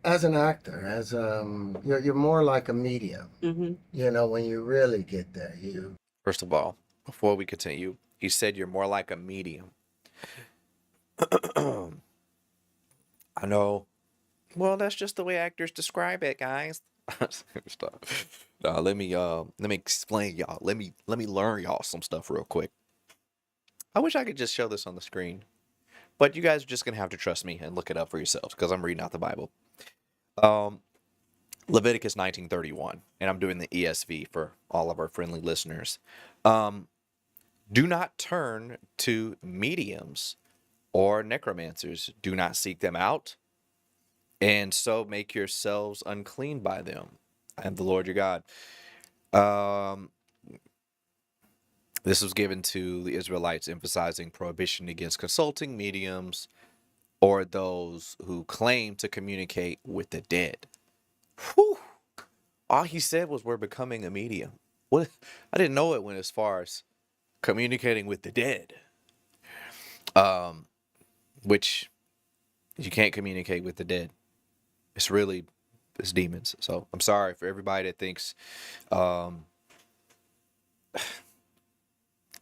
as an actor, you're more like a medium. Mm-hmm. When you really get there, you First of all, before we continue, he said you're more like a medium. I know. Well, that's just the way actors describe it, guys. Stop. No, let me explain y'all. Let me learn y'all some stuff real quick. I wish I could just show this on the screen, but you guys are just gonna have to trust me and look it up for yourselves because I'm reading out the Bible. Um, Leviticus 19:31, and I'm doing the ESV for all of our friendly listeners. Um, do not turn to mediums or necromancers. Do not seek them out, and so make yourselves unclean by them. I am the Lord your God. Um, this was given to the Israelites, emphasizing prohibition against consulting mediums or those who claim to communicate with the dead. Whew. All he said was we're becoming a medium. What? I didn't know it went as far as communicating with the dead. Um, which you can't communicate with the dead. It's really it's demons. So I'm sorry for everybody that thinks. Um,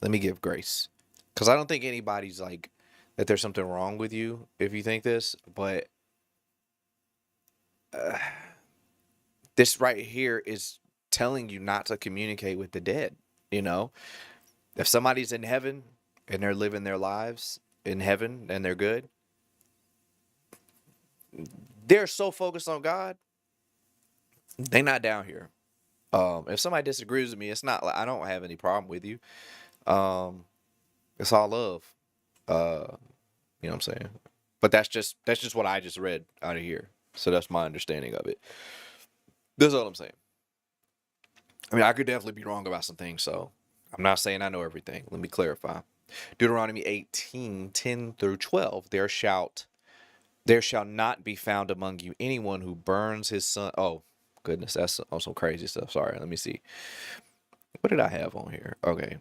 let me give grace, because I don't think anybody's like that. There's something wrong with you if you think this, but uh, this right here is telling you not to communicate with the dead. You know, if somebody's in heaven and they're living their lives in heaven and they're good, they're so focused on God, they're not down here. If somebody disagrees with me, it's not like I don't have any problem with you. Um, it's all love. You know what I'm saying? But that's just what I just read out of here. So that's my understanding of it. That's all I'm saying. I mean, I could definitely be wrong about some things, so I'm not saying I know everything. Let me clarify. Deuteronomy 18:10 through 12. There shall not be found among you anyone who burns his son. Oh, goodness, that's some crazy stuff. Sorry, let me see. What did I have on here? Okay.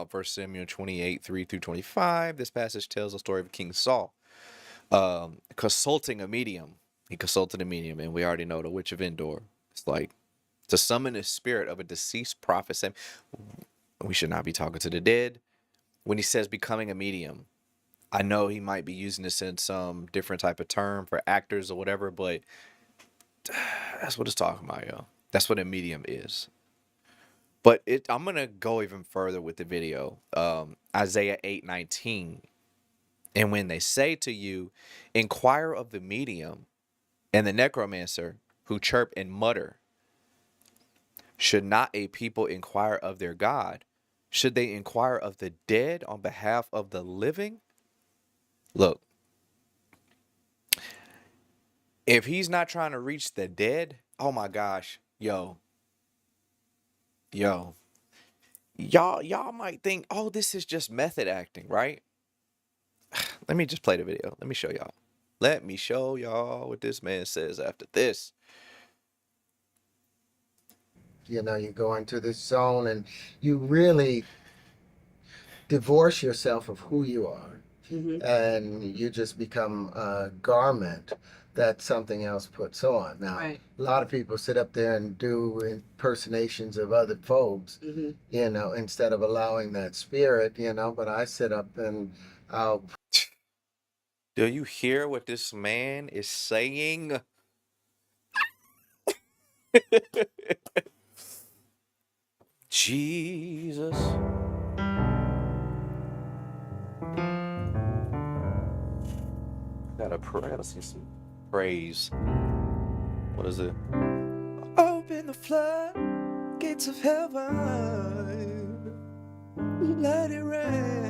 1 Samuel 28:3 through 25. This passage tells the story of King Saul consulting a medium. He consulted a medium, and we already know the witch of Endor. It's like to summon the spirit of a deceased prophet. We should not be talking to the dead. When he says becoming a medium, I know he might be using this in some different type of term for actors or whatever, but that's what it's talking about, yo. That's what a medium is. But I'm gonna go even further with the video. Isaiah 8:19. And when they say to you, inquire of the medium and the necromancer who chirp and mutter, should not a people inquire of their God? Should they inquire of the dead on behalf of the living? Look, if he's not trying to reach the dead, oh my gosh, yo, y'all might think, oh, this is just method acting, right? Let me just play the video. Let me show y'all. Let me show y'all what this man says after this. you go into this zone and you really divorce yourself of who you are, Mm-hmm. and you just become a garment that something else puts on. Now, Right. a lot of people sit up there and do impersonations of other folks, Mm-hmm. instead of allowing that spirit, but I sit up and I'll Do you hear what this man is saying? Jesus. Gotta pray. Gotta see some praise. What is it? Open the floodgates of heaven. Let it rain.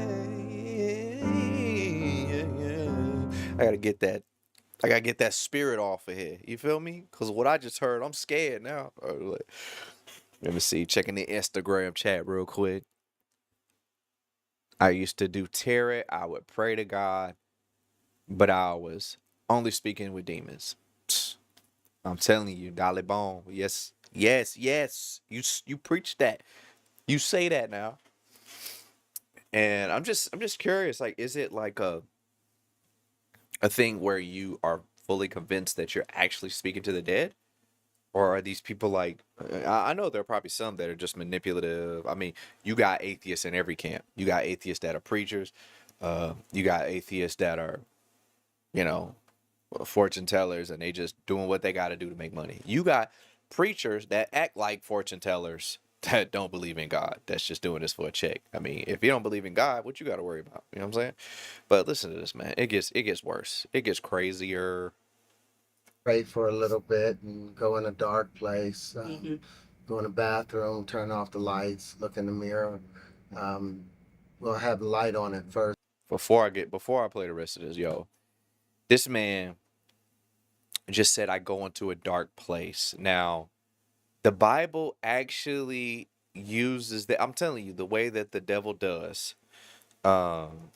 I gotta get that. I gotta get that spirit off of here. You feel me? Cause what I just heard, I'm scared now. Let me see. Checking the Instagram chat real quick. I used to do tarot. I would pray to God, but I was only speaking with demons. Psst, I'm telling you, Dolly Bone. Yes, yes, yes. You preach that. You say that now. And I'm just curious. Like, is it like a thing where you are fully convinced that you're actually speaking to the dead? Or are these people like, I know there are probably some that are just manipulative. I mean, you got atheists in every camp. You got atheists that are preachers. You got atheists that are, you know, fortune tellers, and they just doing what they got to do to make money. You got preachers that act like fortune tellers that don't believe in God. That's just doing this for a check. I mean, if you don't believe in God, what you got to worry about? You know what I'm saying? But listen to this, man. It gets worse. It gets crazier. Pray for a little bit and go in a dark place. Go in the bathroom, turn off the lights, look in the mirror. Um, we'll have the light on at first. Before I play the rest of this, yo, this man just said I go into a dark place. Now, the Bible actually uses the I'm telling you, the way that the devil does. Um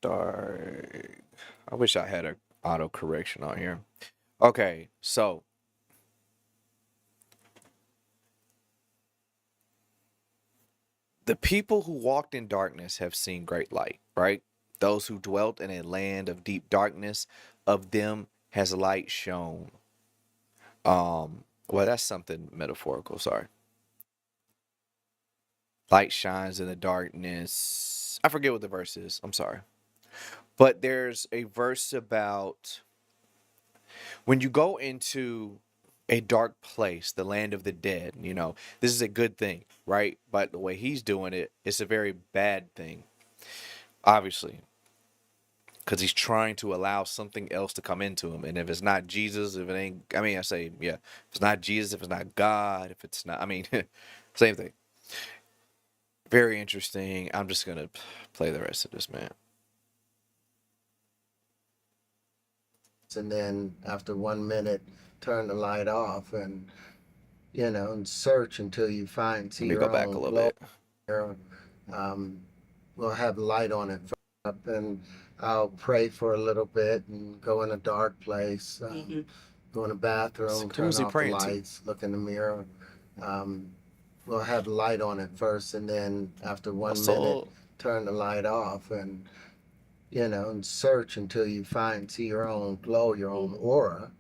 dark. I wish I had a auto correction on here. Okay, so the people who walked in darkness have seen great light, right? Those who dwelt in a land of deep darkness, of them has light shone. Well, that's something metaphorical, sorry. Light shines in the darkness. I forget what the verse is. I'm sorry. But there's a verse about when you go into a dark place, the land of the dead, this is a good thing, right? But the way he's doing it, it's a very bad thing, obviously, because he's trying to allow something else to come into him. And if it's not Jesus, if it ain't, I mean, I say, yeah, if it's not Jesus, if it's not God, if it's not, I mean, same thing. Very interesting. I'm just going to play the rest of this, man. And then after 1 minute, turn the light off and, and search until you see Let me your go back a own little glow. bit. Um, we'll have light on it up, and I'll pray for a little bit and go in a dark place. Go in the bathroom, Who's turn he off the praying to? lights, look in the mirror. Um, we'll have light on it first, and then after My 1 minute, soul. turn the light off and and search until you see your own glow, your own aura,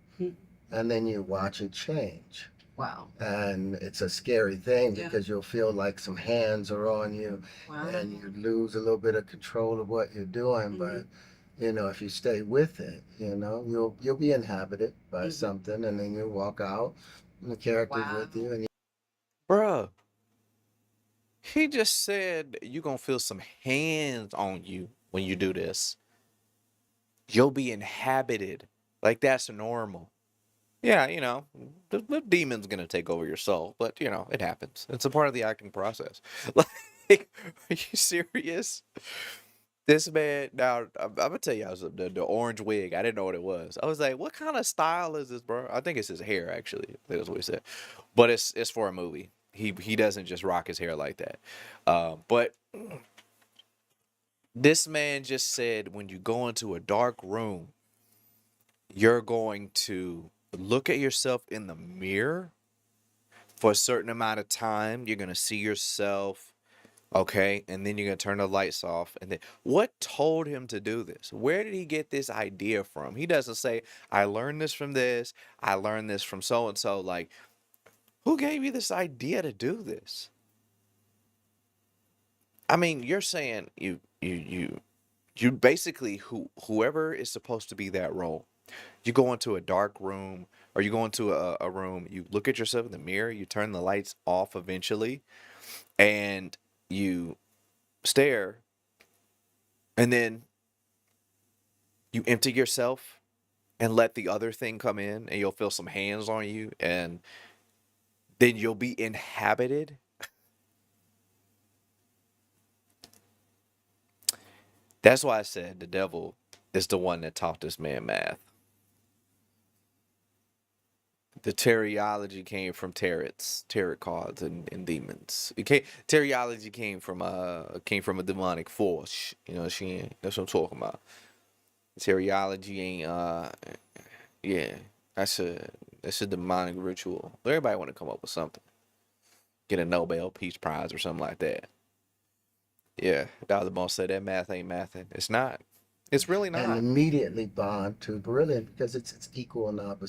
and then you watch it change. Wow. And it's a scary thing Yeah. because you'll feel like some hands are on you, Wow. and you lose a little bit of control of what you're doing. But if you stay with it, you'll be inhabited by something, and then you walk out, and the character's Wow. with you, and Bruh, he just said you're going to feel some hands on you when you do this. You'll be inhabited. Like that's normal. Yeah, the demon's going to take over your soul, but it happens. It's a part of the acting process. Like, are you serious? This man, now I'm gonna tell you, the orange wig. I didn't know what it was. I was like, "What kind of style is this, bro?" I think it's his hair, actually. I think that's what he said. But it's for a movie. He doesn't just rock his hair like that. But this man just said, when you go into a dark room, you're going to look at yourself in the mirror for a certain amount of time. You're gonna see yourself. Okay, and then you're gonna turn the lights off. And then what told him to do this? Where did he get this idea from? He doesn't say, I learned this from this, I learned this from so and so. Like, who gave you this idea to do this? I mean, you're saying you basically whoever is supposed to be that role. You go into a dark room, or you go into a room, you look at yourself in the mirror, you turn the lights off eventually, and you stare, and then you empty yourself and let the other thing come in, and you'll feel some hands on you, and then you'll be inhabited. That's why I said the devil is the one that taught this man math. The Teriology came from Terrence, tarot cards and demons. Teriology came from a demonic force. That's what I'm talking about. Teriology ain't yeah. That's a demonic ritual. Everybody want to come up with something. Get a Nobel Peace Prize or something like that. Yeah, Dollar Bone said that math ain't mathing. It's not. It's really And not. immediately bond to really because it's equal and opposite.